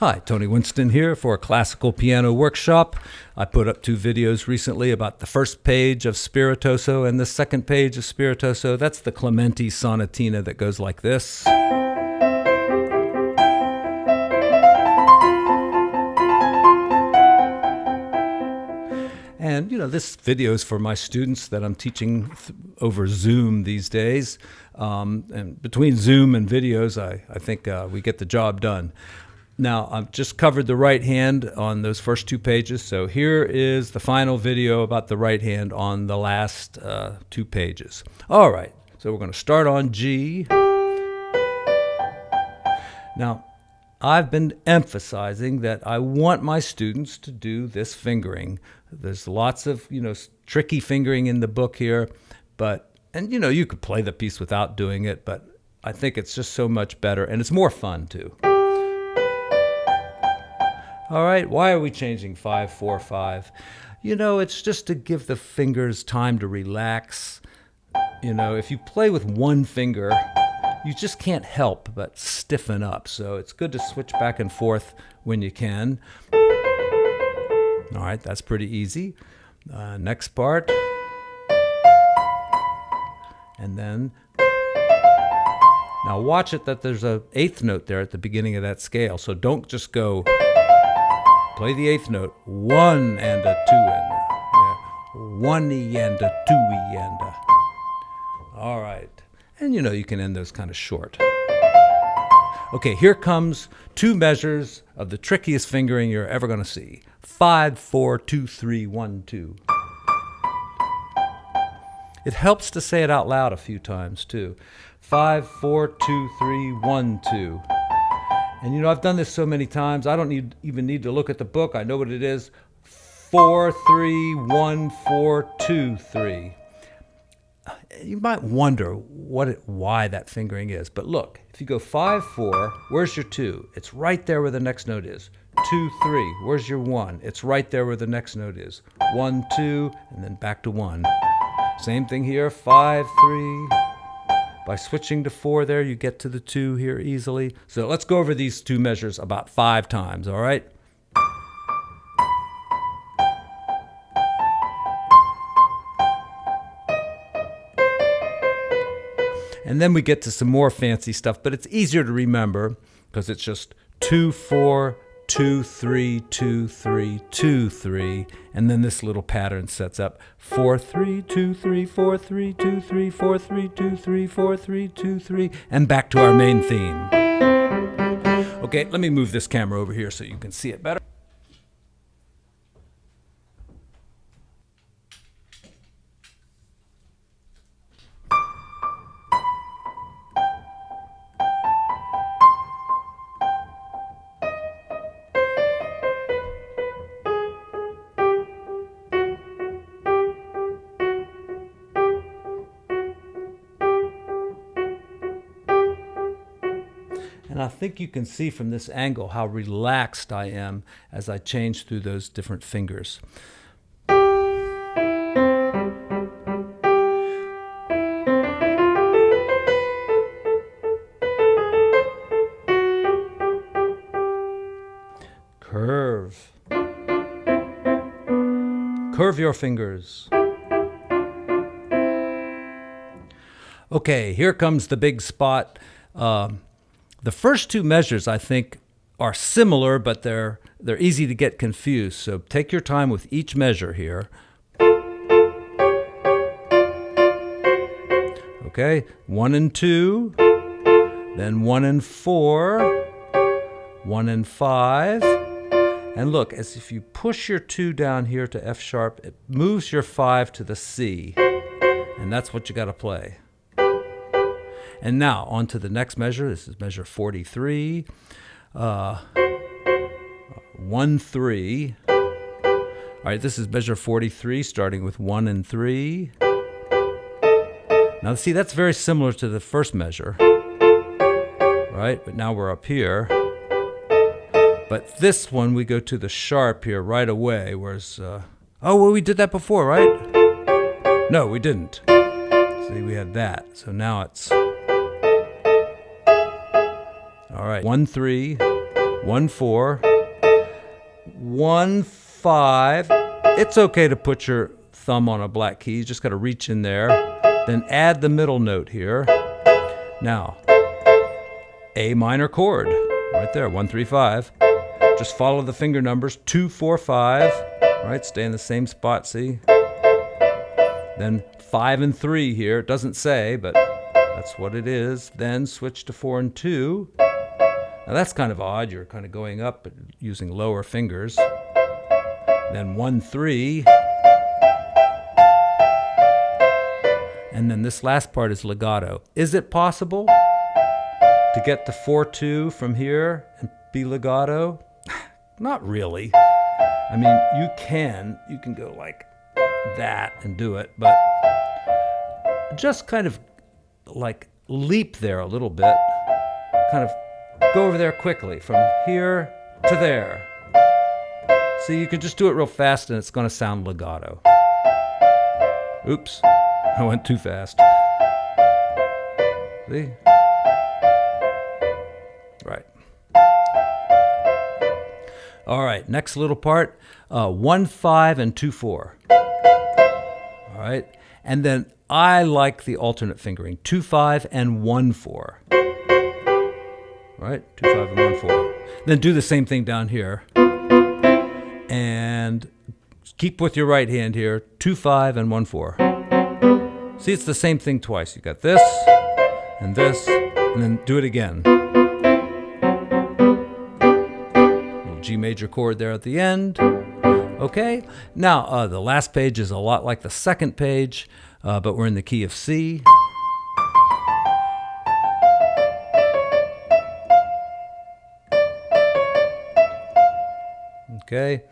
Hi, Tony Winston here for a classical piano workshop. I put up 2 videos recently about the first page of Spiritoso and the second page of Spiritoso. That's the Clementi sonatina that goes like this. And, this video is for my students that I'm teaching over Zoom these days. And between Zoom and videos, I think we get the job done. Now, I've just covered the right hand on those first 2 pages, so here is the final video about the right hand on the last 2 pages. All right, so we're going to start on G. Now, I've been emphasizing that I want my students to do this fingering. There's lots of, tricky fingering in the book here, and you could play the piece without doing it, but I think it's just so much better, and it's more fun too. All right, why are we changing 5-4-5? It's just to give the fingers time to relax. If you play with one finger, you just can't help but stiffen up. So it's good to switch back and forth when you can. All right, that's pretty easy. Next part. And then, now watch it that there's an 8th note there at the beginning of that scale. So don't just go, play the 8th note, 1 and a 2 and a, 1-y and a 2-y and a. All right. And you can end those kind of short. Okay, here comes 2 measures of the trickiest fingering you're ever going to see. 5-4-2-3-1-2. It helps to say it out loud a few times too. 5-4-2-3-1-2. And I've done this so many times, I don't even need to look at the book. I know what it is. 4-3-1-4-2-3. You might wonder why that fingering is, but look, if you go 5-4, where's your 2? It's right there where the next note is. 2-3, where's your 1? It's right there where the next note is. 1-2, and then back to 1. Same thing here, 5-3. By switching to 4 there, you get to the 2 here easily. So let's go over these 2 measures about 5 times, all right? And then we get to some more fancy stuff, but it's easier to remember because it's just 2-4, 2-3, 2-3, 2-3, and then this little pattern sets up 4-3, 2-3, 4-3, 2-3, 4-3, 2-3, 4-3, 2-3, and back to our main theme. Okay, let me move this camera over here so you can see it better. And I think you can see from this angle how relaxed I am as I change through those different fingers. Curve. Curve your fingers. Okay, here comes the big spot. The first 2 measures, I think, are similar, but they're easy to get confused. So take your time with each measure here. Okay, 1 and 2, then 1 and 4, 1 and 5. And look, as if you push your 2 down here to F sharp, it moves your 5 to the C. And that's what you got to play. And now, on to the next measure. This is measure 43. 1-3. All right, this is measure 43, starting with 1 and 3. Now, see, that's very similar to the first measure. Right? But now we're up here. But this one, we go to the sharp here right away, whereas... oh, well, we did that before, right? No, we didn't. See, we had that. So now it's... All right, 1-3, 1 4, 1 5. It's okay to put your thumb on a black key. You just got to reach in there. Then add the middle note here. Now, A minor chord, right there, 1 3 5. Just follow the finger numbers, 2 4 5. Right, stay in the same spot. See. Then 5 and 3 here. It doesn't say, but that's what it is. Then switch to 4 and 2. Now that's kind of odd. You're kind of going up but using lower fingers. Then 1 3. And then this last part is legato. Is it possible to get to 4 2 from here and be legato? Not really. I mean, you can go like that and do it, but just kind of like leap there a little bit, kind of go over there quickly from here to there. See, you can just do it real fast and it's going to sound legato. Oops, I went too fast. See? Right. All right, next little part, 1 5 and 2 4. All right, and then I like the alternate fingering, 2 5 and 1 4. All right, 2 5 and 1 4. Then do the same thing down here, and keep with your right hand here, 2 5 and 1 4. See, it's the same thing twice. You got this, and then do it again. G major chord there at the end. Okay, now the last page is a lot like the second page, but we're in the key of C. Okay.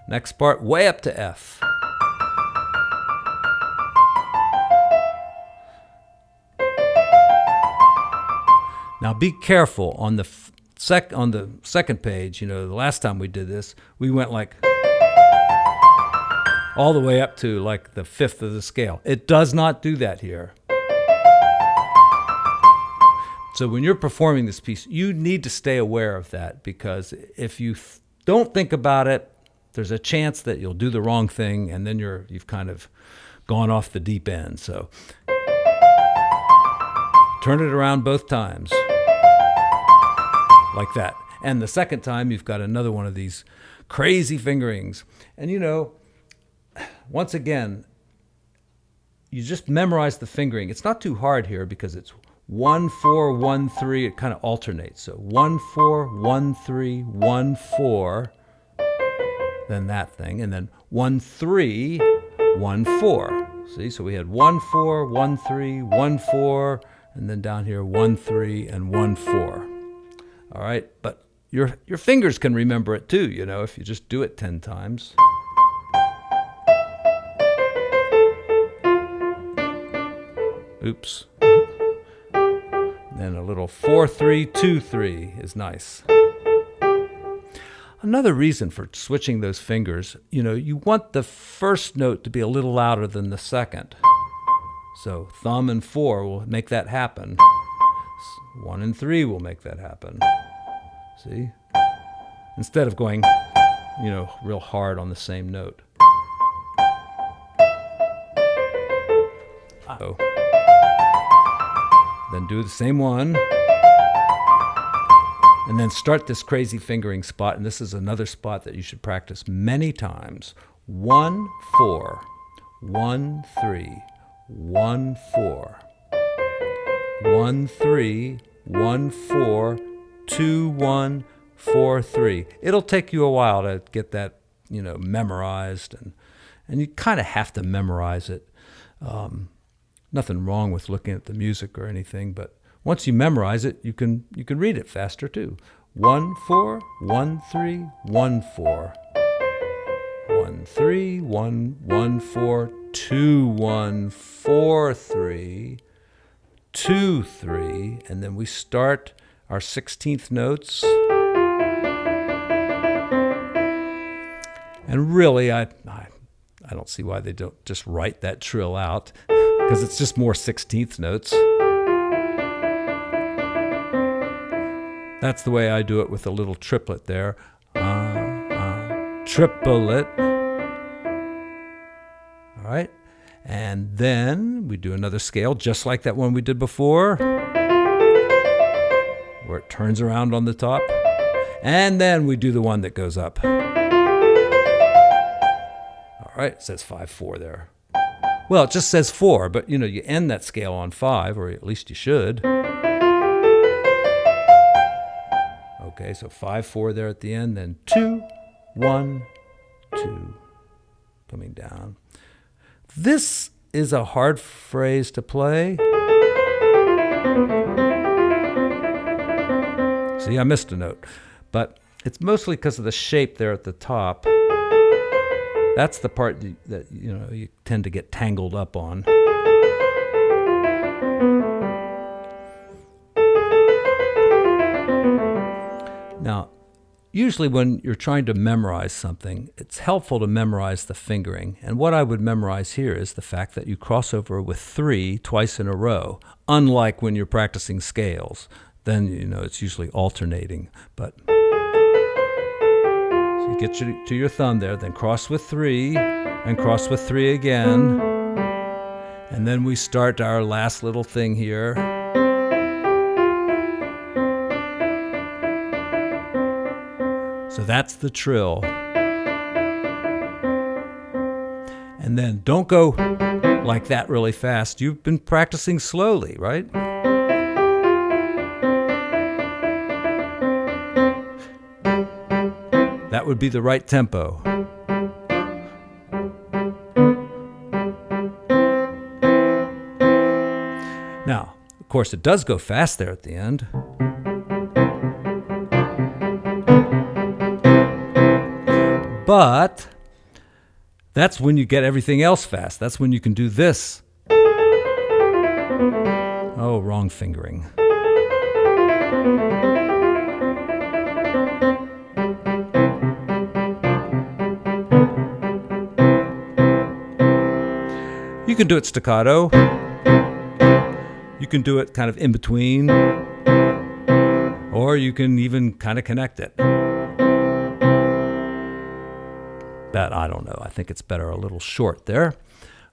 Next part, way up to F. Now be careful on the second page. You know, the last time we did this, we went like all the way up to like the 5th of the scale. It does not do that here. So when you're performing this piece, you need to stay aware of that, because if you don't think about it, there's a chance that you'll do the wrong thing, and then you've kind of gone off the deep end. So turn it around both times. Like that. And the second time, you've got another one of these crazy fingerings. And you know, once again, you just memorize the fingering. It's not too hard here because it's 1 4 1 3. It kind of alternates. So 1 4 1 3 1 4. Then that thing, and then 1 3 1 4. See, so we had 1 4 1 3 1 4, and then down here 1 3 and 1 4. All right, but your fingers can remember it too, you know, if you just do it 10 times. Oops. Then a little 4 3 2 3 is nice. Another reason for switching those fingers, you know, you want the first note to be a little louder than the second. So thumb and 4 will make that happen. 1 and 3 will make that happen. See? Instead of going, you know, real hard on the same note. So, then do the same one. And then start this crazy fingering spot. And this is another spot that you should practice many times. 1 4 1 3 1 4 1 3 1 4 2 1 4 3. It'll take you a while to get that, you know, memorized, and you kind of have to memorize it. Nothing wrong with looking at the music or anything, but once you memorize it, you can read it faster too. 1 4 1 3 1 4 1 3 1 1 4 2 1 4 3 2 3, and then we start our 16th notes. And really, I don't see why they don't just write that trill out, because it's just more 16th notes. That's the way I do it with a little triplet there. Triplet. All right. And then we do another scale, just like that one we did before, where it turns around on the top. And then we do the one that goes up. All right, it says 5/4 there. Well, it just says 4, but you know, you end that scale on 5, or at least you should. Okay, so 5/4 there at the end, then 2, 1, 2, coming down. This is a hard phrase to play. See, I missed a note, but it's mostly because of the shape there at the top. That's the part that you know you tend to get tangled up on. Now, usually when you're trying to memorize something, it's helpful to memorize the fingering. And what I would memorize here is the fact that you cross over with 3 twice in a row, unlike when you're practicing scales. Then, you know, it's usually alternating. But so you get to your thumb there, then cross with 3, and cross with 3 again. And then we start our last little thing here. So that's the trill. And then don't go like that really fast. You've been practicing slowly, right? That would be the right tempo. Now, of course, it does go fast there at the end. But that's when you get everything else fast. That's when you can do this. Oh, wrong fingering. You can do it staccato. You can do it kind of in between. Or you can even kind of connect it. That, I don't know. I think it's better a little short there.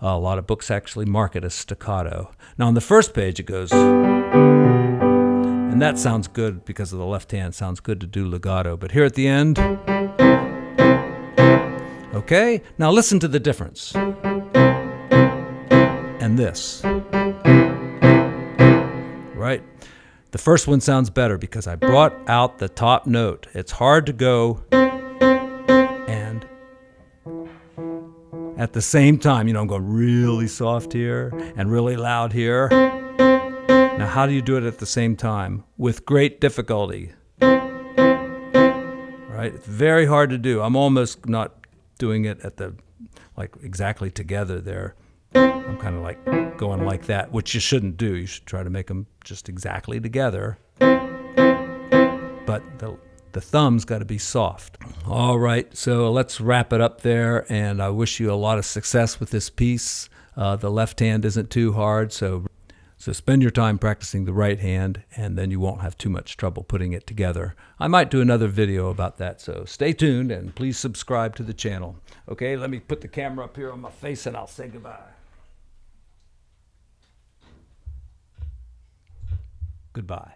A lot of books actually mark it as staccato. Now on the first page it goes, and that sounds good because of the left hand. Sounds good to do legato. But here at the end, okay? Now listen to the difference. And this, right? The first one sounds better because I brought out the top note. It's hard to go and at the same time, you know, I'm going really soft here and really loud here. Now, how do you do it at the same time? With great difficulty. Right? It's very hard to do. I'm almost not doing it at the, like, exactly together there. I'm kind of like going like that, which you shouldn't do. You should try to make them just exactly together. But the thumb's got to be soft. All right, so let's wrap it up there, and I wish you a lot of success with this piece. The left hand isn't too hard, so spend your time practicing the right hand, and then you won't have too much trouble putting it together. I might do another video about that, so stay tuned, and please subscribe to the channel. Okay, let me put the camera up here on my face, and I'll say goodbye. Goodbye.